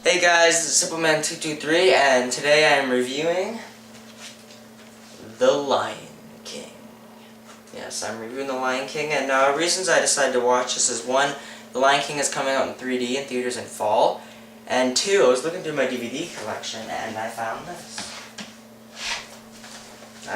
Hey guys, this is Simpleman223 and today I am reviewing The Lion King. Yes, I'm reviewing The Lion King, and reasons I decided to watch this is one, The Lion King is coming out in 3D in theaters in fall, and two, I was looking through my DVD collection and I found this. The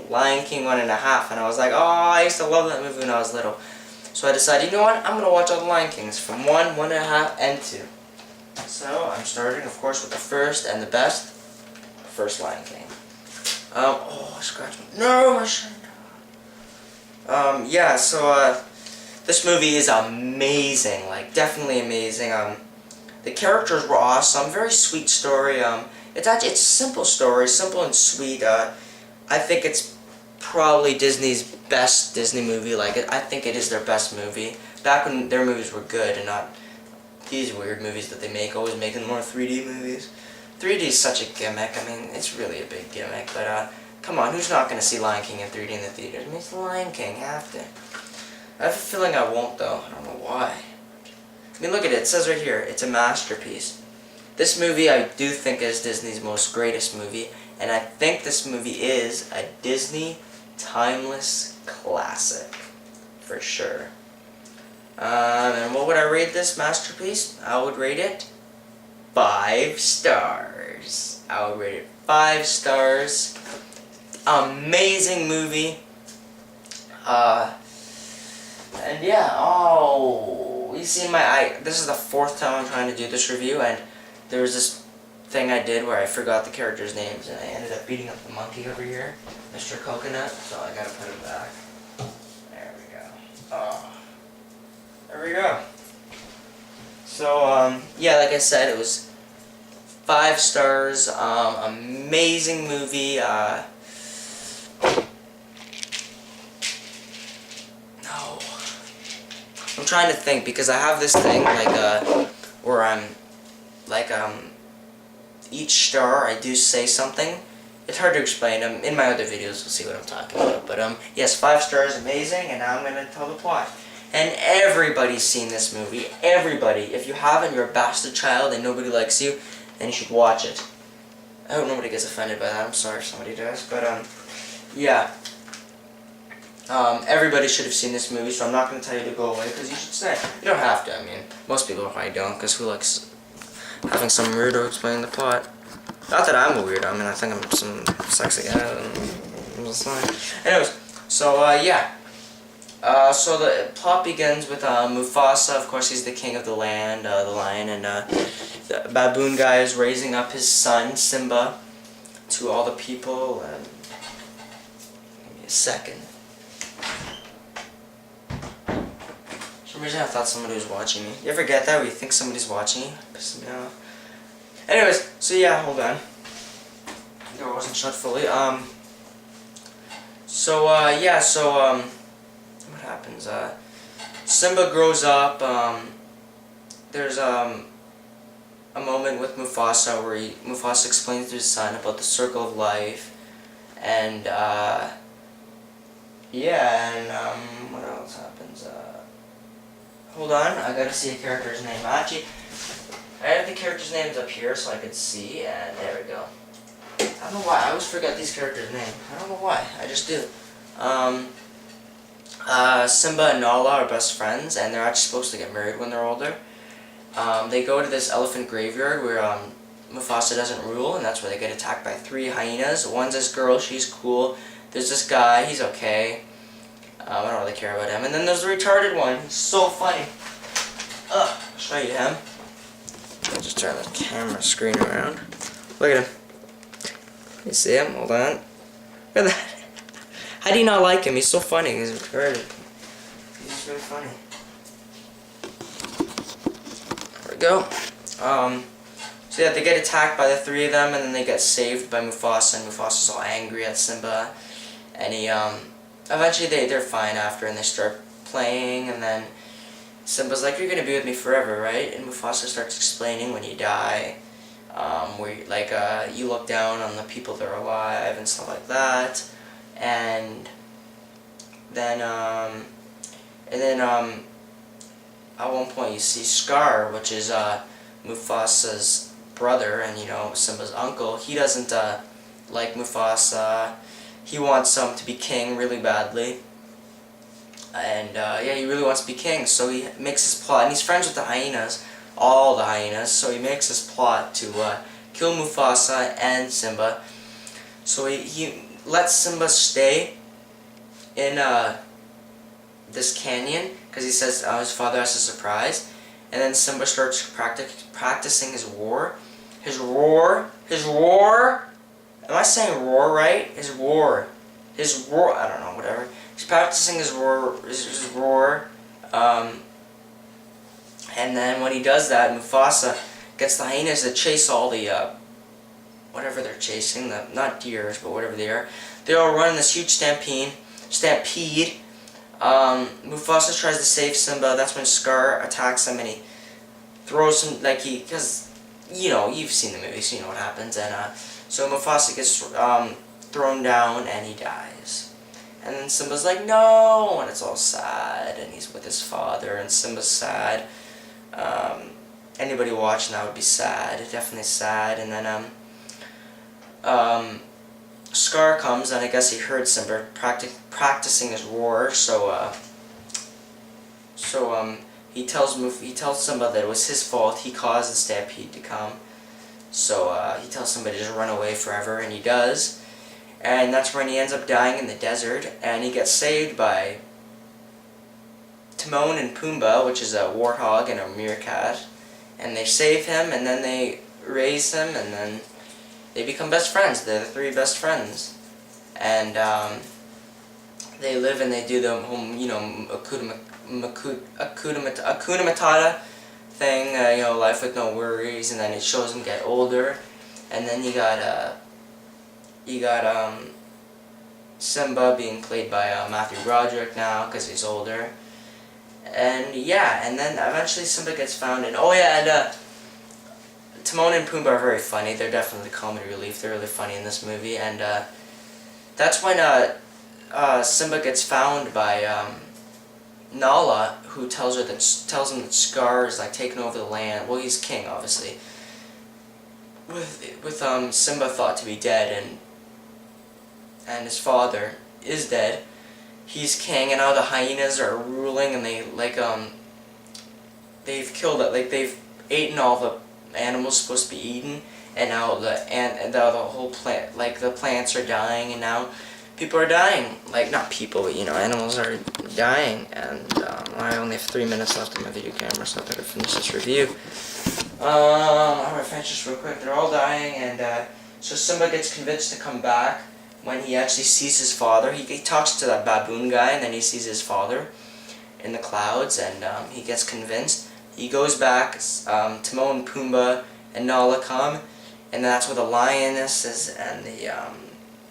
Lion King 1.5, and I was like, oh, I used to love that movie when I was little. So I decided, you know what, I'm going to watch all the Lion Kings from 1, 1.5, and 2. So, I'm starting, of course, with the first and the best, first Lion King. Scratch me. No, I shouldn't. Yeah, so, this movie is amazing, like, definitely amazing. The characters were awesome, very sweet story. It's a simple story, simple and sweet. I think it's probably Disney's best Disney movie. Like, I think it is their best movie. Back when their movies were good and not these weird movies that they make, always making more 3D movies. 3D is such a gimmick. I mean, it's really a big gimmick, but come on, who's not going to see Lion King in 3D in the theaters? I mean, it's the Lion King, have to. I have a feeling I won't, though. I don't know why. I mean, look at it. It says right here, it's a masterpiece. This movie I do think is Disney's most greatest movie, and I think this movie is a Disney timeless classic, for sure. And what would I rate this masterpiece? I would rate it 5 stars. I would rate it 5 stars. Amazing movie. And yeah, you see this is the 4th time I'm trying to do this review, and there was this thing I did where I forgot the characters' names, and I ended up beating up the monkey over here, Mr. Coconut, so I gotta put him back. There we go. There we go. So, yeah, like I said, it was 5 stars, amazing movie, no. I'm trying to think, because I have this thing, like, where I'm, like, each star I do say something. It's hard to explain. In my other videos, you'll see what I'm talking about. But, yes, 5 stars, amazing, and now I'm going to tell the plot. And everybody's seen this movie. Everybody. If you haven't, you're a bastard child and nobody likes you, then you should watch it. I hope nobody gets offended by that. I'm sorry if somebody does. But, yeah. Everybody should have seen this movie, so I'm not going to tell you to go away, because you should stay. You don't have to. I mean, most people probably don't, because who likes having some weirdo explain the plot? Not that I'm a weirdo. I mean, I think I'm some sexy guy. That's fine. Anyways, so, yeah. So the plot begins with Mufasa. Of course, he's the king of the land, the lion, and the baboon guy is raising up his son, Simba, to all the people. And give me a second. For some reason, I thought somebody was watching me. You ever get that where you think somebody's watching you? Pisses me off. Anyways, so yeah, hold on. The door wasn't shut fully. What happens? Simba grows up. There's a moment with Mufasa where Mufasa explains to his son about the circle of life, and what else happens? Hold on, I gotta see a character's name. Actually, I have the characters' names up here so I could see, and there we go. I don't know why I always forget these characters' names. I don't know why. I just do. Simba and Nala are best friends, and they're actually supposed to get married when they're older. They go to this elephant graveyard where Mufasa doesn't rule, and that's where they get attacked by 3 hyenas. One's this girl, she's cool. There's this guy, he's okay. I don't really care about him. And then there's the retarded one. He's so funny. I'll show you him. I'll just turn the camera screen around. Look at him. You see him? Hold on. Look at that. How do you not like him? He's so funny. He's retarded. He's just really funny. There we go. So yeah, they get attacked by the 3 of them, and then they get saved by Mufasa, and Mufasa's all angry at Simba. And he, eventually they're fine after, and they start playing, and then Simba's like, you're gonna be with me forever, right? And Mufasa starts explaining when you die, where, you look down on the people that are alive, and stuff like that. And then at one point you see Scar, which is Mufasa's brother and Simba's uncle, he doesn't like Mufasa. He wants him to be king really badly, and yeah, he really wants to be king. So he makes his plot, and he's friends with the hyenas, all the hyenas. So he makes his plot to kill Mufasa and Simba. So he lets Simba stay in this canyon because he says his father has a surprise. And then Simba starts practicing his roar. His roar. Am I saying roar right? His roar. I don't know, whatever. He's practicing his roar. And then when he does that, Mufasa gets the hyenas to chase all the whatever they're chasing. Not deers, but whatever they are. They all run in this huge stampede. Mufasa tries to save Simba. That's when Scar attacks him and he throws him because you've seen the movies, so you know what happens. And so Mufasa gets thrown down and he dies. And then Simba's like, no, and it's all sad. And he's with his father, and Simba's sad. Anybody watching that would be sad, definitely sad. And then Scar comes, and I guess he heard Simba practicing his roar, so he tells Simba that it was his fault. He caused the stampede to come. So he tells Simba to just run away forever, and he does. And that's when he ends up dying in the desert, and he gets saved by Timon and Pumbaa, which is a warthog and a meerkat, and they save him, and then they raise him, and then they become best friends. They're the three best friends, and they live and they do the whole, Hakuna Matata thing, life with no worries. And then it shows them get older, and then you got Simba being played by Matthew Broderick now because he's older, and yeah, and then eventually Simba gets found, and Timon and Pumbaa are very funny. They're definitely comedy relief. They're really funny in this movie, and that's when Simba gets found by Nala, who tells him that Scar is taking over the land. Well, he's king, obviously. With Simba thought to be dead, and his father is dead. He's king, and now the hyenas are ruling, and they've killed it. They've eaten all the animals supposed to be eaten, and now the whole plant, the plants are dying, and now people are dying. Not people, but animals are dying. And I only have 3 minutes left on my video camera, so I better finish this review. I'm gonna finish this real quick. They're all dying, and so Simba gets convinced to come back when he actually sees his father. He talks to that baboon guy, and then he sees his father in the clouds, and he gets convinced. He goes back. Timon, Pumbaa, and Nala come, and that's where the lionesses and the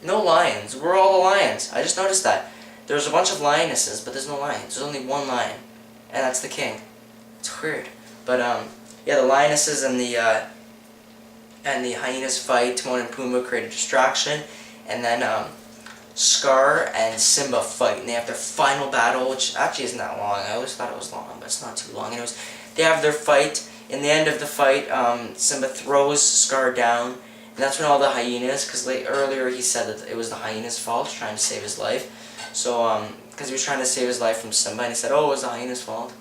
no lions. We're all the lions. I just noticed that. There's a bunch of lionesses, but there's no lions. There's only one lion, and that's the king. It's weird, but yeah, the lionesses and the hyenas fight. Timon and Pumbaa create a distraction, and then Scar and Simba fight, and they have their final battle, which actually isn't that long. I always thought it was long, but it's not too long. And they have their fight. In the end of the fight, Simba throws Scar down, and that's when all the hyenas, because earlier he said that it was the hyenas' fault, trying to save his life. So, because he was trying to save his life from Simba, and he said, oh, it was the hyenas' fault.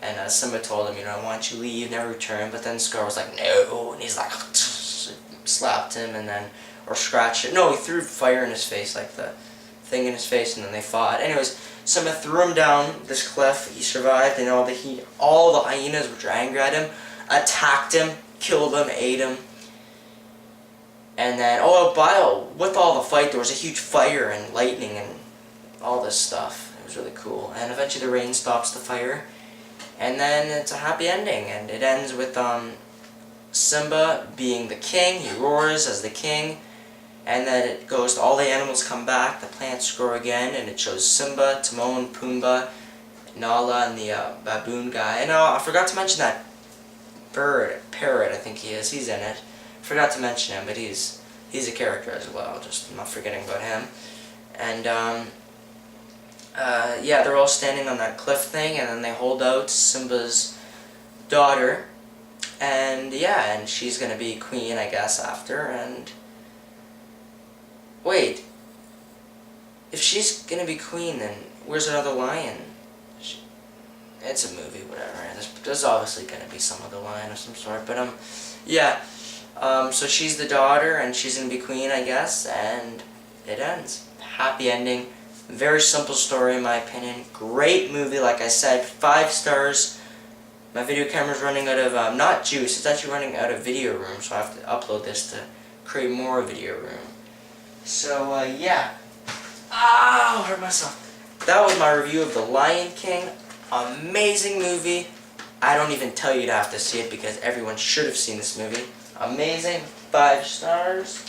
And Simba told him, why don't you leave, never return. But then Scar was like, no, and he's like, slapped him, and then, or scratched it. No, he threw fire in his face, the thing in his face, and then they fought. Anyways, Simba threw him down this cliff. He survived, and all the hyenas, which were angry at him, attacked him, killed him, ate him. And then, with all the fight, there was a huge fire and lightning and all this stuff. It was really cool. And eventually the rain stops the fire. And then it's a happy ending. And it ends with Simba being the king. He roars as the king. And then it goes to all the animals come back. The plants grow again. And it shows Simba, Timon, Pumbaa, Nala, and the baboon guy. And I forgot to mention that parrot, I think he is. He's in it. Forgot to mention him, but he's a character as well. Just not forgetting about him. And yeah, they're all standing on that cliff thing, and then they hold out Simba's daughter, and And yeah, and she's gonna be queen, I guess, after, and... Wait. If she's gonna be queen, then where's another lion? It's a movie, whatever. There's obviously gonna be some other lion of some sort, but, yeah. So she's the daughter, and she's gonna be queen, I guess, and it ends. Happy ending. Very simple story, in my opinion. Great movie, like I said. 5 stars. My video camera's running out of, not juice, it's actually running out of video room, so I have to upload this to create more video room. So, yeah. Ow, hurt myself. That was my review of The Lion King. Amazing movie. I don't even tell you to have to see it because everyone should have seen this movie. Amazing. 5 stars.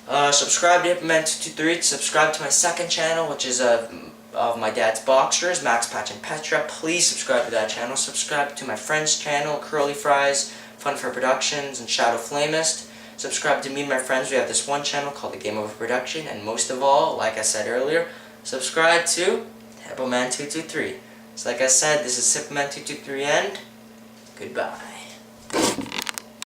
Subscribe to Hypman223. Subscribe to my second channel, which is of my dad's boxers, Max, Patch, and Petra. Please subscribe to that channel. Subscribe to my friend's channel, Curly Fries, Fun for Productions, and Shadow Flamist. Subscribe to me and my friends. We have this one channel called The Game Over Production. And most of all, like I said earlier, subscribe to Hypman223. So like I said, this is Hypman223 and goodbye.